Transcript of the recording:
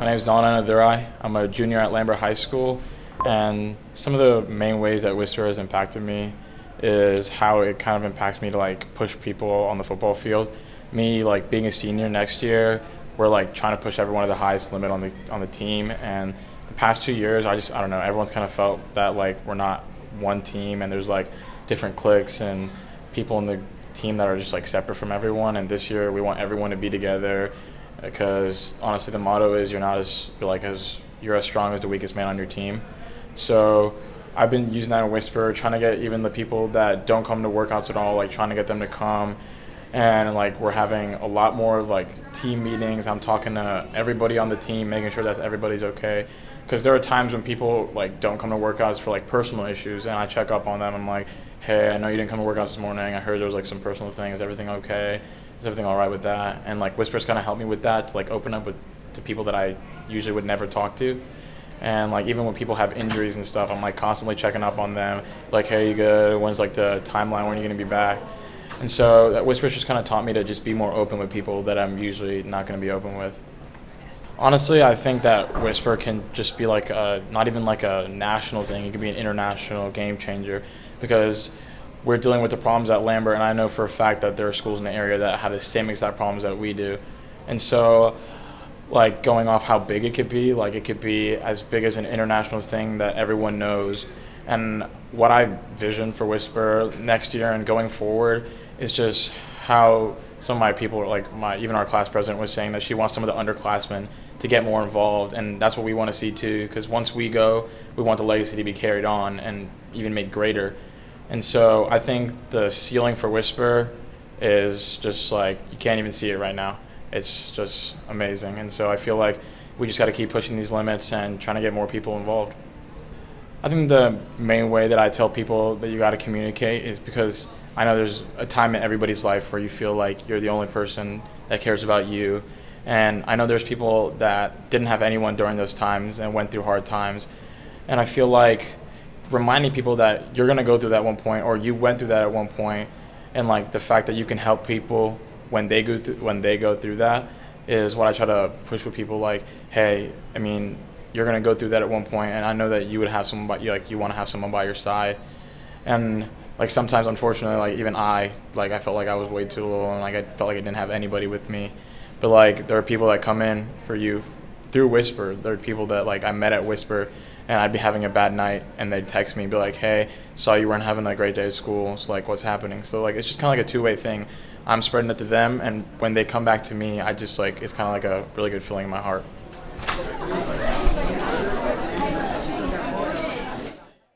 My name is Nalan. I'm a junior at Lambert High School, and some of the main ways that Whisper has impacted me is how it kind of impacts me to like push people on the football field. Me like being a senior next year, we're like trying to push everyone to the highest limit on the team. And the past 2 years, I don't know, everyone's kind of felt that like we're not one team, and there's like different cliques and people in the team that are just like separate from everyone. And this year, we want everyone to be together, because honestly, the motto is you're as strong as the weakest man on your team. So I've been using that in Whisper, trying to get even the people that don't come to workouts at all, like trying to get them to come. And like we're having a lot more like team meetings. I'm talking to everybody on the team, making sure that everybody's okay. Because there are times when people like don't come to workouts for like personal issues, and I check up on them. I'm like, hey, I know you didn't come to workouts this morning. I heard there was like some personal thing. Is everything okay? Is everything all right with that? And like Whisper's kind of helped me with that, to like open up to people that I usually would never talk to. And like even when people have injuries and stuff, I'm like constantly checking up on them. Like, hey, you good? When's like the timeline? When are you gonna be back? And so that Whisper's just kind of taught me to just be more open with people that I'm usually not gonna be open with. Honestly, I think that Whisper can just be like not even like a national thing. It could be an international game changer, because we're dealing with the problems at Lambert, and I know for a fact that there are schools in the area that have the same exact problems that we do. And so like going off how big it could be, like it could be as big as an international thing that everyone knows. And what I vision for Whisper next year and going forward is just how some of my people, like even our class president was saying that she wants some of the underclassmen to get more involved, and that's what we want to see too, because once we go, we want the legacy to be carried on and even made greater. And so I think the ceiling for Whisper is just like, you can't even see it right now. It's just amazing. And so I feel like we just got to keep pushing these limits and trying to get more people involved. I think the main way that I tell people that you got to communicate is because I know there's a time in everybody's life where you feel like you're the only person that cares about you. And I know there's people that didn't have anyone during those times and went through hard times. And I feel like reminding people that you're going to go through that at one point, or you went through that at one point, and like the fact that you can help people when they go through that is what I try to push with people. Like, hey, I mean, you're going to go through that at one point, and I know that you would have someone you want to have someone by your side. And like sometimes, unfortunately, like even I felt like I was way too little, and like I felt like I didn't have anybody with me. But like there are people that come in for you through Whisper. There are people that like I met at Whisper, and I'd be having a bad night, and they'd text me and be like, hey, saw you weren't having a great day at school, so like what's happening? So like it's just kind of like a two-way thing. I'm spreading it to them, and when they come back to me, I just like, it's kind of like a really good feeling in my heart.